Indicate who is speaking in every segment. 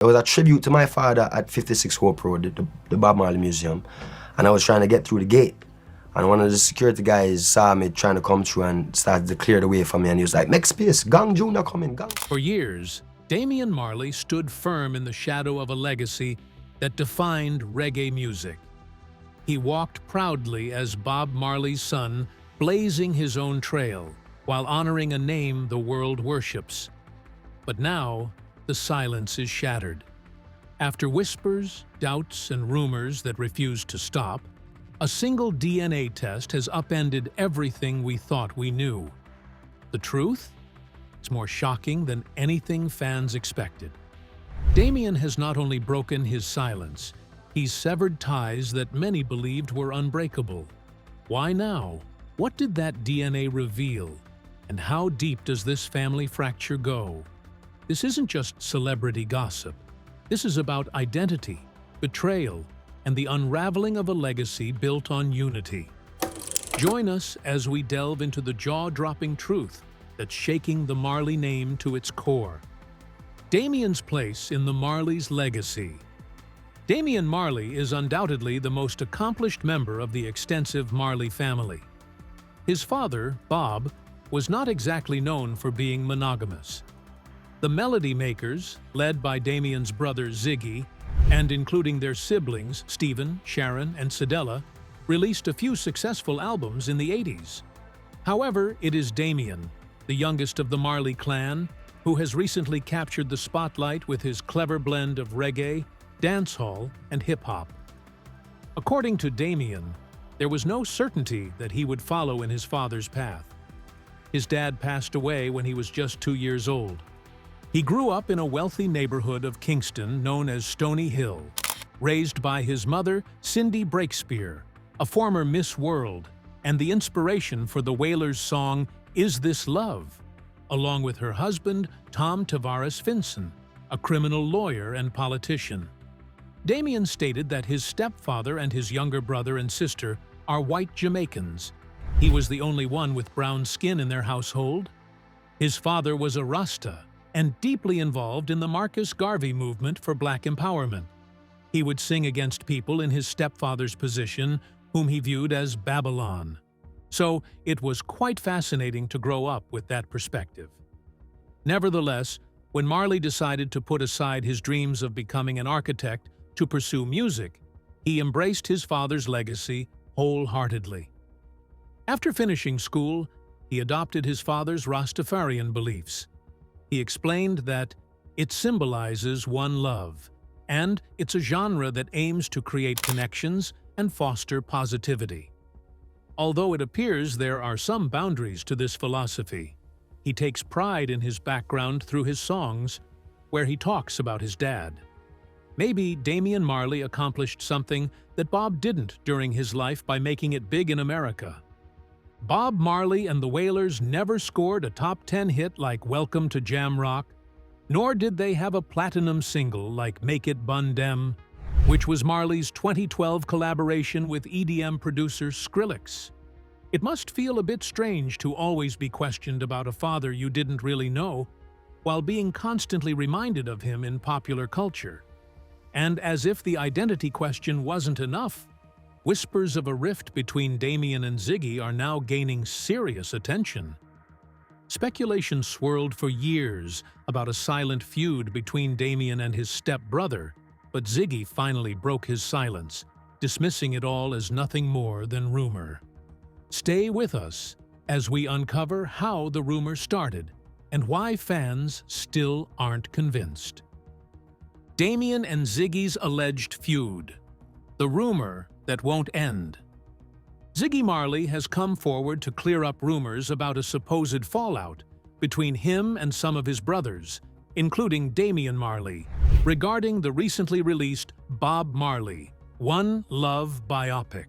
Speaker 1: It was a tribute to my father at 56 Hope Road, the Bob Marley Museum. And I was trying to get through the gate. And one of the security guys saw me trying to come through and started to clear the way for me. And he was like, make space, Gang Junior coming, gang.
Speaker 2: For years, Damian Marley stood firm in the shadow of a legacy that defined reggae music. He walked proudly as Bob Marley's son, blazing his own trail, while honoring a name the world worships. But now, the silence is shattered. After whispers, doubts, and rumors that refused to stop, a single DNA test has upended everything we thought we knew. The truth? It's more shocking than anything fans expected. Damian has not only broken his silence, he's severed ties that many believed were unbreakable. Why now? What did that DNA reveal? And how deep does this family fracture go? This isn't just celebrity gossip. This is about identity, betrayal, and the unraveling of a legacy built on unity. Join us as we delve into the jaw-dropping truth that's shaking the Marley name to its core. Damian's place in the Marley's legacy. Damian Marley is undoubtedly the most accomplished member of the extensive Marley family. His father, Bob, was not exactly known for being monogamous. The Melody Makers, led by Damian's brother Ziggy, and including their siblings Stephen, Sharon, and Cedella, released a few successful albums in the 80s. However, it is Damian, the youngest of the Marley clan, who has recently captured the spotlight with his clever blend of reggae, dancehall, and hip-hop. According to Damian, there was no certainty that he would follow in his father's path. His dad passed away when he was just 2 years old. He grew up in a wealthy neighborhood of Kingston known as Stony Hill, raised by his mother, Cindy Breakspear, a former Miss World, and the inspiration for the Wailers' song Is This Love, along with her husband, Tom Tavares Finson, a criminal lawyer and politician. Damian stated that his stepfather and his younger brother and sister are white Jamaicans. He was the only one with brown skin in their household. His father was a Rasta and deeply involved in the Marcus Garvey movement for black empowerment. He would sing against people in his stepfather's position, whom he viewed as Babylon. So it was quite fascinating to grow up with that perspective. Nevertheless, when Marley decided to put aside his dreams of becoming an architect to pursue music, he embraced his father's legacy wholeheartedly. After finishing school, he adopted his father's Rastafarian beliefs. He explained that it symbolizes one love, and it's a genre that aims to create connections and foster positivity. Although it appears there are some boundaries to this philosophy, he takes pride in his background through his songs, where he talks about his dad. Maybe Damian Marley accomplished something that Bob didn't during his life by making it big in America. Bob Marley and the Wailers never scored a top 10 hit like Welcome to Jam Rock, nor did they have a platinum single like Make It Bun Dem, which was Marley's 2012 collaboration with EDM producer Skrillex. It must feel a bit strange to always be questioned about a father you didn't really know, while being constantly reminded of him in popular culture. And as if the identity question wasn't enough, whispers of a rift between Damian and Ziggy are now gaining serious attention. Speculation swirled for years about a silent feud between Damian and his step-brother, but Ziggy finally broke his silence, dismissing it all as nothing more than rumor. Stay with us as we uncover how the rumor started and why fans still aren't convinced. Damian and Ziggy's alleged feud. The rumor that won't end. Ziggy Marley has come forward to clear up rumors about a supposed fallout between him and some of his brothers, including Damian Marley, regarding the recently released Bob Marley, One Love biopic.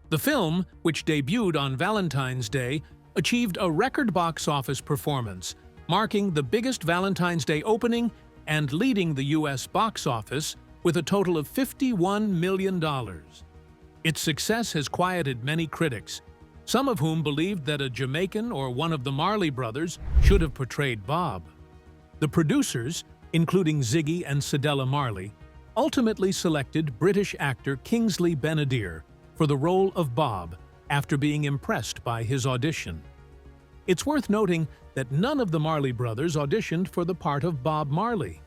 Speaker 2: The film, which debuted on Valentine's Day, achieved a record box office performance, marking the biggest Valentine's Day opening and leading the U.S. box office with a total of $51 million. Its success has quieted many critics, some of whom believed that a Jamaican or one of the Marley brothers should have portrayed Bob. The producers, including Ziggy and Cedella Marley, ultimately selected British actor Kingsley Ben-Adir for the role of Bob after being impressed by his audition. It's worth noting that none of the Marley brothers auditioned for the part of Bob Marley.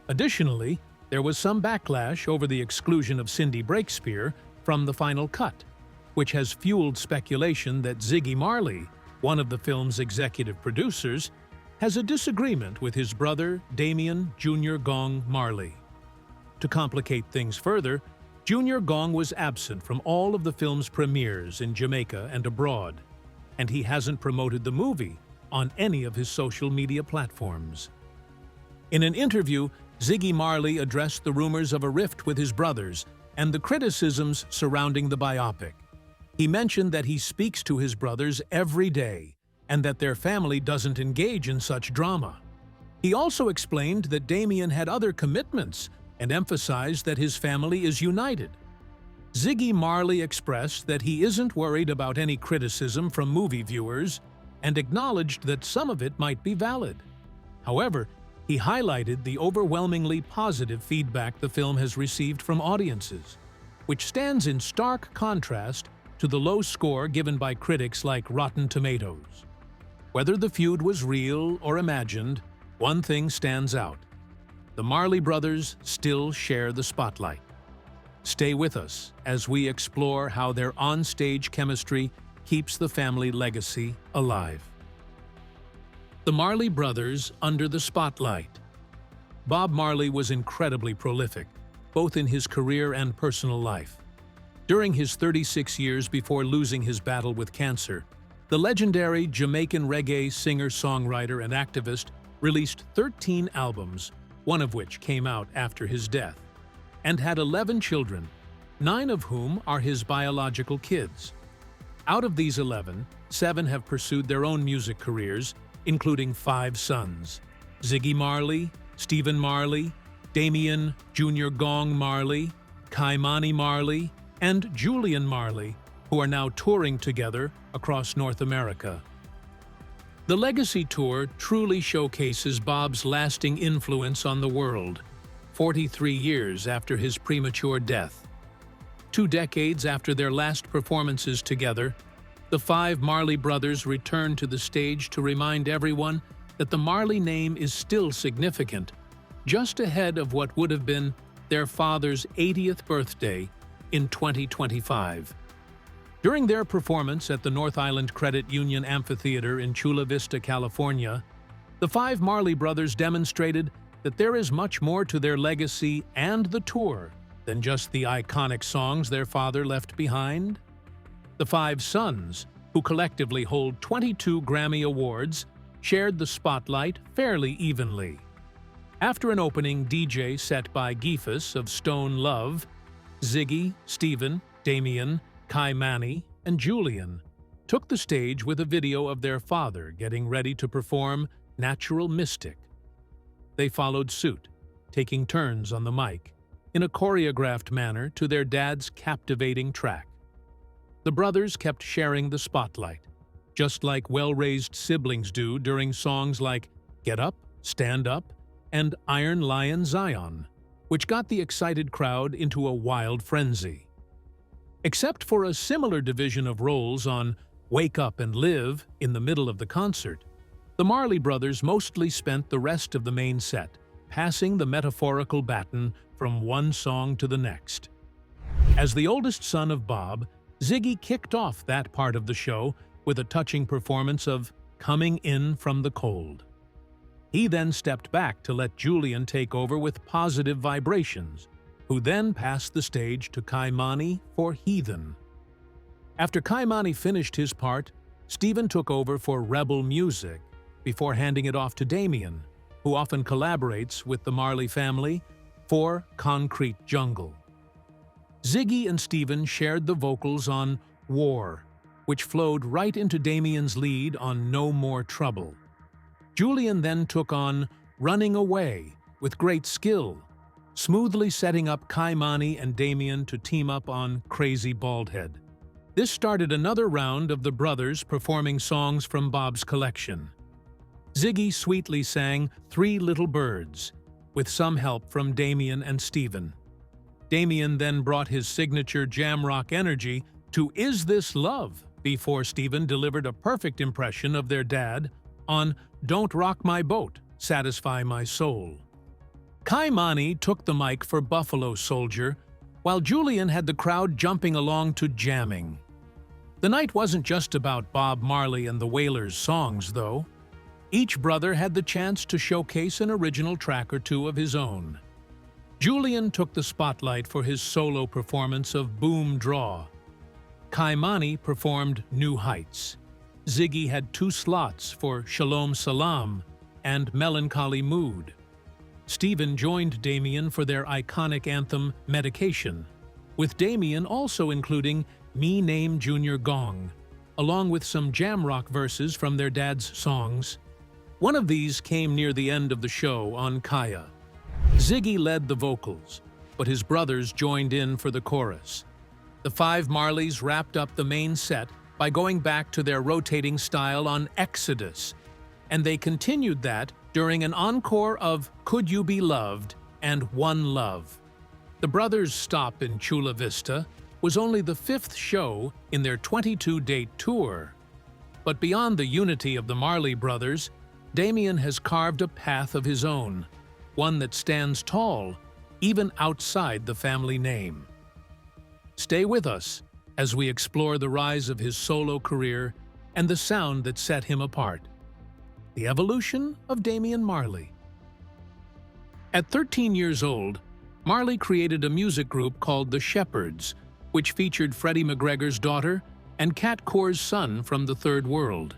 Speaker 2: Additionally, there was some backlash over the exclusion of Cindy Breakspear from the final cut, which has fueled speculation that Ziggy Marley, one of the film's executive producers, has a disagreement with his brother Damian Jr. Gong Marley. To complicate things further, Jr. Gong was absent from all of the film's premieres in Jamaica and abroad, and he hasn't promoted the movie on any of his social media platforms. In an interview, Ziggy Marley addressed the rumors of a rift with his brothers and the criticisms surrounding the biopic. He mentioned that he speaks to his brothers every day and that their family doesn't engage in such drama. He also explained that Damian had other commitments and emphasized that his family is united. Ziggy Marley expressed that he isn't worried about any criticism from movie viewers and acknowledged that some of it might be valid. However, he highlighted the overwhelmingly positive feedback the film has received from audiences, which stands in stark contrast to the low score given by critics like Rotten Tomatoes. Whether the feud was real or imagined, one thing stands out: the Marley brothers still share the spotlight. Stay with us as we explore how their on-stage chemistry keeps the family legacy alive. The Marley brothers under the spotlight. Bob Marley was incredibly prolific, both in his career and personal life. During his 36 years before losing his battle with cancer, the legendary Jamaican reggae singer-songwriter and activist released 13 albums, one of which came out after his death, and had 11 children, 9 of whom are his biological kids. Out of these 11, 7 have pursued their own music careers, including 5 sons: Ziggy Marley, Stephen Marley, Damian Jr. Gong Marley, Kaimani Marley, and Julian Marley, who are now touring together across North America. The Legacy Tour truly showcases Bob's lasting influence on the world, 43 years after his premature death. 2 decades after their last performances together, the 5 Marley brothers returned to the stage to remind everyone that the Marley name is still significant, just ahead of what would have been their father's 80th birthday in 2025. During their performance at the North Island Credit Union Amphitheater in Chula Vista, California, the 5 Marley brothers demonstrated that there is much more to their legacy and the tour than just the iconic songs their father left behind. The 5 sons, who collectively hold 22 Grammy Awards, shared the spotlight fairly evenly. After an opening DJ set by Geefus of Stone Love, Ziggy, Stephen, Damian, Kaimani, and Julian took the stage with a video of their father getting ready to perform Natural Mystic. They followed suit, taking turns on the mic, in a choreographed manner to their dad's captivating track. The brothers kept sharing the spotlight, just like well-raised siblings do during songs like Get Up, Stand Up, and Iron Lion Zion, which got the excited crowd into a wild frenzy. Except for a similar division of roles on Wake Up and Live in the middle of the concert, the Marley brothers mostly spent the rest of the main set passing the metaphorical baton from one song to the next. As the oldest son of Bob, Ziggy kicked off that part of the show with a touching performance of Coming In From the Cold. He then stepped back to let Julian take over with Positive Vibrations, who then passed the stage to Kaimani for Heathen. After Kaimani finished his part, Stephen took over for Rebel Music before handing it off to Damian, who often collaborates with the Marley family, for Concrete Jungle. Ziggy and Stephen shared the vocals on War, which flowed right into Damian's lead on No More Trouble. Julian then took on Running Away with great skill, smoothly setting up Kaimani and Damian to team up on Crazy Baldhead. This started another round of the brothers performing songs from Bob's collection. Ziggy sweetly sang Three Little Birds, with some help from Damian and Stephen. Damian then brought his signature jam rock energy to Is This Love before Stephen delivered a perfect impression of their dad on Don't Rock My Boat, Satisfy My Soul. Kaimani took the mic for Buffalo Soldier, while Julian had the crowd jumping along to jamming. The night wasn't just about Bob Marley and the Wailers' songs, though. Each brother had the chance to showcase an original track or two of his own. Julian took the spotlight for his solo performance of Boom Draw. Kaimani performed New Heights. Ziggy had 2 slots for Shalom Salam and Melancholy Mood. Stephen joined Damian for their iconic anthem Medication, with Damian also including Me Name Junior Gong, along with some jam rock verses from their dad's songs. One of these came near the end of the show on Kaya. Ziggy led the vocals, but his brothers joined in for the chorus. The 5 Marleys wrapped up the main set by going back to their rotating style on Exodus, and they continued that during an encore of Could You Be Loved and One Love. The brothers' stop in Chula Vista was only the 5th show in their 22-date tour. But beyond the unity of the Marley brothers, Damian has carved a path of his own, one that stands tall, even outside the family name. Stay with us as we explore the rise of his solo career and the sound that set him apart. The evolution of Damian Marley. At 13 years old, Marley created a music group called The Shepherds, which featured Freddie McGregor's daughter and Cat Core's son from the Third World.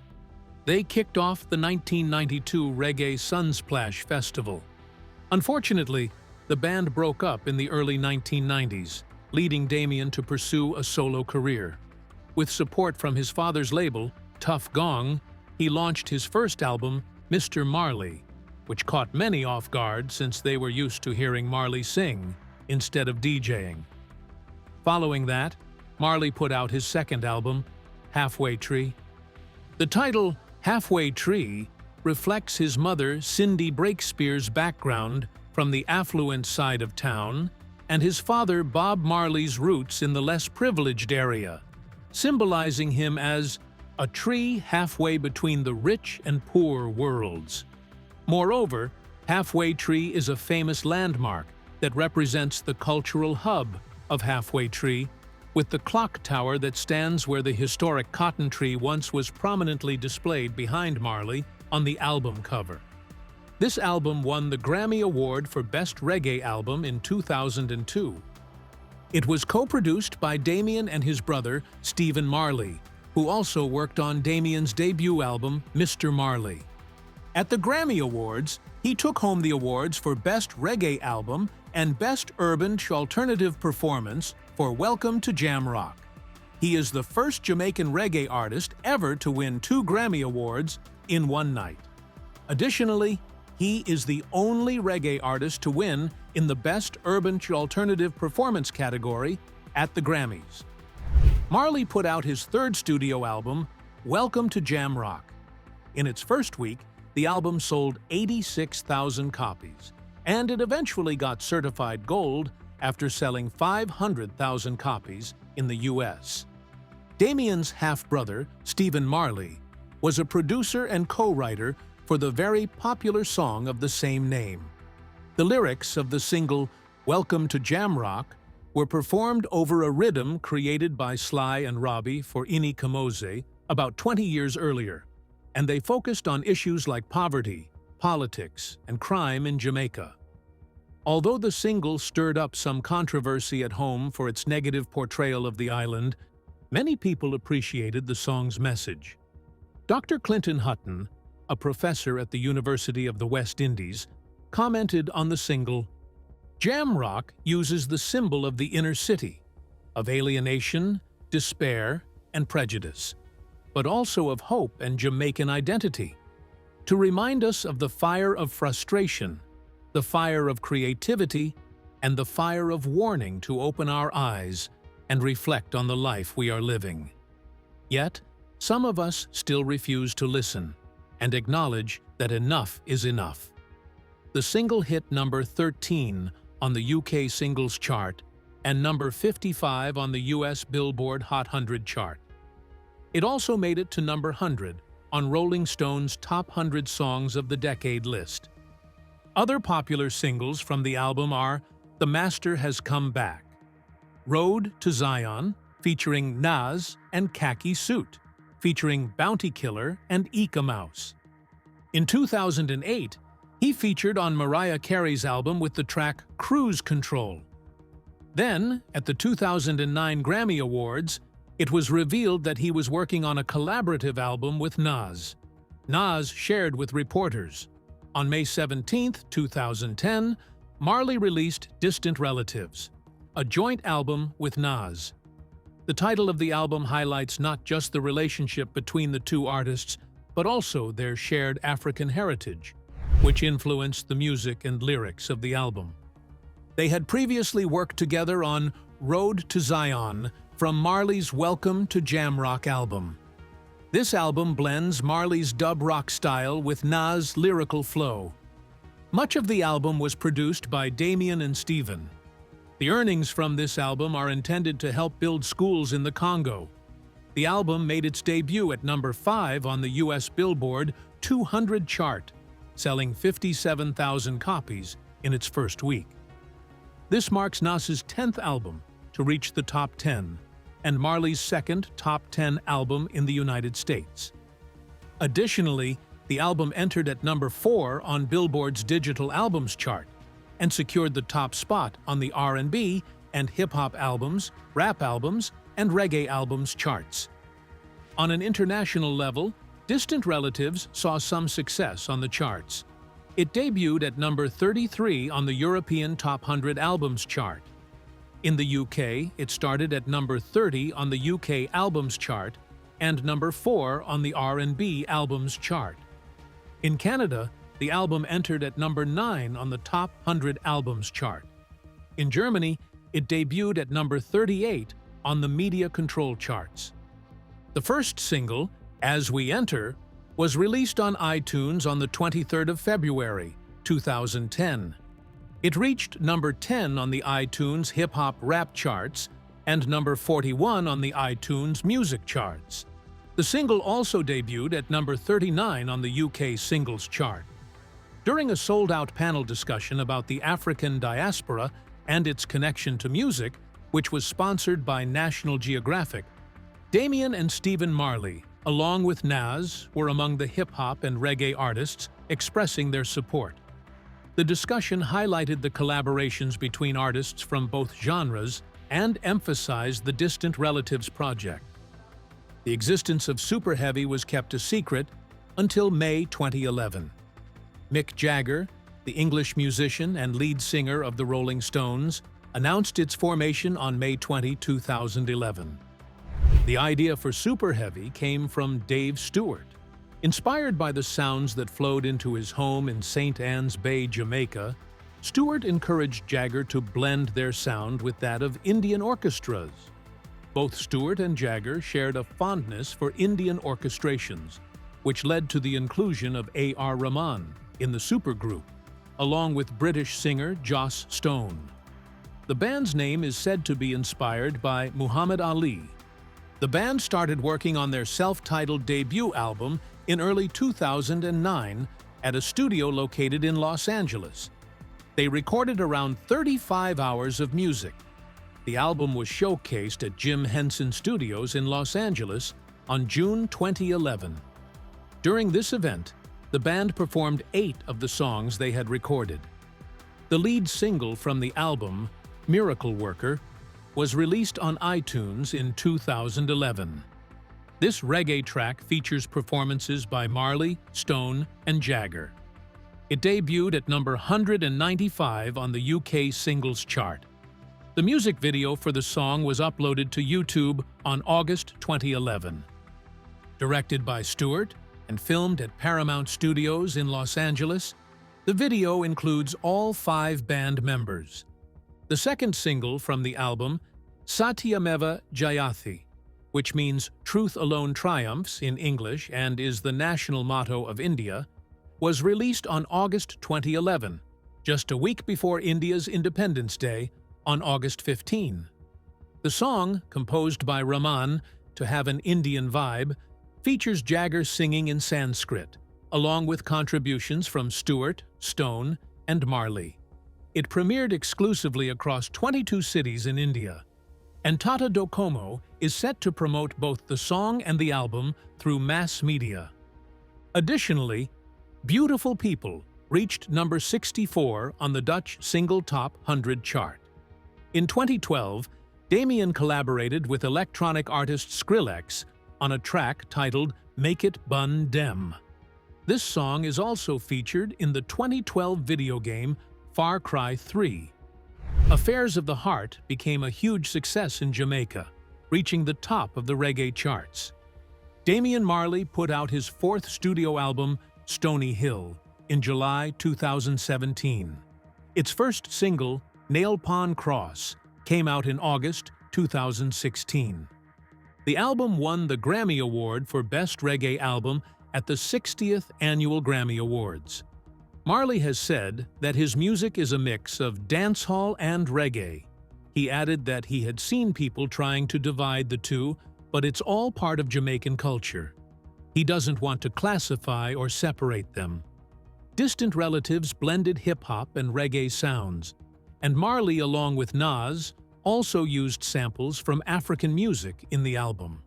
Speaker 2: They kicked off the 1992 Reggae Sunsplash Festival. Unfortunately, the band broke up in the early 1990s, leading Damian to pursue a solo career. With support from his father's label, Tough Gong, he launched his first album, Mr. Marley, which caught many off guard since they were used to hearing Marley sing instead of DJing. Following that, Marley put out his second album, Halfway Tree. The title, Halfway Tree, reflects his mother, Cindy Breakspear's background from the affluent side of town and his father, Bob Marley's roots in the less privileged area, symbolizing him as a tree halfway between the rich and poor worlds. Moreover, Halfway Tree is a famous landmark that represents the cultural hub of Halfway Tree, with the clock tower that stands where the historic cotton tree once was prominently displayed behind Marley on the album cover. This album won the Grammy Award for Best Reggae Album in 2002. It was co-produced by Damian and his brother, Stephen Marley, who also worked on Damian's debut album, Mr. Marley. At the Grammy Awards, he took home the awards for Best Reggae Album and Best Urban Alternative Performance for Welcome to Jam Rock. He is the first Jamaican reggae artist ever to win 2 Grammy Awards in one night. Additionally, he is the only reggae artist to win in the Best Urban Alternative Performance category at the Grammys. Marley put out his 3rd studio album, Welcome to Jam Rock. In its first week, the album sold 86,000 copies, and it eventually got certified gold after selling 500,000 copies in the US. Damian's half-brother, Stephen Marley, was a producer and co-writer for the very popular song of the same name. The lyrics of the single Welcome to Jam Rock were performed over a rhythm created by Sly and Robbie for Ini Kamoze about 20 years earlier, and they focused on issues like poverty, politics, and crime in Jamaica. Although the single stirred up some controversy at home for its negative portrayal of the island, many people appreciated the song's message. Dr. Clinton Hutton, a professor at the University of the West Indies, commented on the single, "Jam rock uses the symbol of the inner city, of alienation, despair, and prejudice, but also of hope and Jamaican identity, to remind us of the fire of frustration, the fire of creativity, and the fire of warning to open our eyes and reflect on the life we are living. Yet, some of us still refuse to listen and acknowledge that enough is enough." The single hit number 13 on the UK singles chart and number 55 on the US Billboard Hot 100 chart. It also made it to number 100 on Rolling Stone's Top 100 Songs of the Decade list. Other popular singles from the album are The Master Has Come Back, Road to Zion, featuring Nas, and Khaki Suit, featuring Bounty Killer and Eka Mouse. In 2008, he featured on Mariah Carey's album with the track Cruise Control. Then, at the 2009 Grammy Awards, it was revealed that he was working on a collaborative album with Nas. Nas shared with reporters. On May 17, 2010, Marley released Distant Relatives, a joint album with Nas. The title of the album highlights not just the relationship between the two artists, but also their shared African heritage, which influenced the music and lyrics of the album. They had previously worked together on Road to Zion from Marley's Welcome to Jamrock album. This album blends Marley's dub rock style with Nas' lyrical flow. Much of the album was produced by Damian and Steven. The earnings from this album are intended to help build schools in the Congo. The album made its debut at number 5 on the US Billboard 200 chart, selling 57,000 copies in its first week. This marks Nas's 10th album to reach the top 10, and Marley's second top 10 album in the United States. Additionally, the album entered at number 4 on Billboard's Digital Albums chart and secured the top spot on the R&B and hip-hop albums, rap albums, and reggae albums charts. On an international level, Distant Relatives saw some success on the charts. It debuted at number 33 on the European Top 100 Albums chart. In the UK, it started at number 30 on the UK Albums chart and number 4 on the R&B Albums chart. In Canada, the album entered at number 9 on the Top 100 Albums chart. In Germany, it debuted at number 38 on the Media Control charts. The first single, As We Enter, was released on iTunes on the 23rd of February, 2010. It reached number 10 on the iTunes hip-hop rap charts and number 41 on the iTunes music charts. The single also debuted at number 39 on the UK singles chart. During a sold-out panel discussion about the African diaspora and its connection to music, which was sponsored by National Geographic, Damian and Stephen Marley, along with Nas, were among the hip-hop and reggae artists expressing their support. The discussion highlighted the collaborations between artists from both genres and emphasized the Distant Relatives project. The existence of Super Heavy was kept a secret until May 2011. Mick Jagger, the English musician and lead singer of the Rolling Stones, announced its formation on May 20, 2011. The idea for Super Heavy came from Dave Stewart. Inspired by the sounds that flowed into his home in St. Ann's Bay, Jamaica, Stewart encouraged Jagger to blend their sound with that of Indian orchestras. Both Stewart and Jagger shared a fondness for Indian orchestrations, which led to the inclusion of A.R. Rahman in the supergroup, along with British singer Joss Stone. The band's name is said to be inspired by Muhammad Ali. The band started working on their self-titled debut album in early 2009 at a studio located in Los Angeles. They recorded around 35 hours of music. The album was showcased at Jim Henson Studios in Los Angeles on June 2011. During this event, the band performed 8 of the songs they had recorded. The lead single from the album, Miracle Worker, was released on iTunes in 2011. This reggae track features performances by Marley, Stone, and Jagger. It debuted at number 195 on the UK singles chart. The music video for the song was uploaded to YouTube on August 2011. Directed by Stewart and filmed at Paramount Studios in Los Angeles, the video includes all 5 band members. The second single from the album, Satyameva Jayati, which means Truth Alone Triumphs in English and is the national motto of India, was released on August 2011, just a week before India's Independence Day on August 15. The song, composed by Rahman to have an Indian vibe, features Jagger singing in Sanskrit, along with contributions from Stewart, Stone, and Marley. It premiered exclusively across 22 cities in India, and Tata Docomo is set to promote both the song and the album through mass media. Additionally, Beautiful People reached number 64 on the Dutch Single Top 100 chart. In 2012, Damian collaborated with electronic artist Skrillex on a track titled Make It Bun Dem. This song is also featured in the 2012 video game Far Cry 3. Affairs of the Heart became a huge success in Jamaica, reaching the top of the reggae charts. Damian Marley put out his fourth studio album, Stony Hill, in July 2017. Its first single, Nail Pawn Cross, came out in August 2016. The album won the Grammy Award for Best Reggae Album at the 60th Annual Grammy Awards. Marley has said that his music is a mix of dancehall and reggae. He added that he had seen people trying to divide the two, but it's all part of Jamaican culture. He doesn't want to classify or separate them. Distant relatives blended hip-hop and reggae sounds, and Marley, along with Nas, also used samples from African music in the album.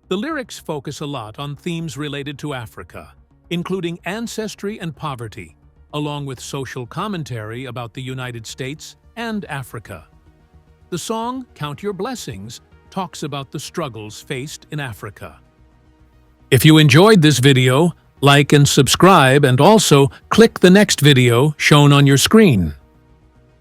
Speaker 2: The lyrics focus a lot on themes related to Africa, including ancestry and poverty, along with social commentary about the United States and Africa. The song, Count Your Blessings, talks about the struggles faced in Africa. If you enjoyed this video, like and subscribe, and also click the next video shown on your screen.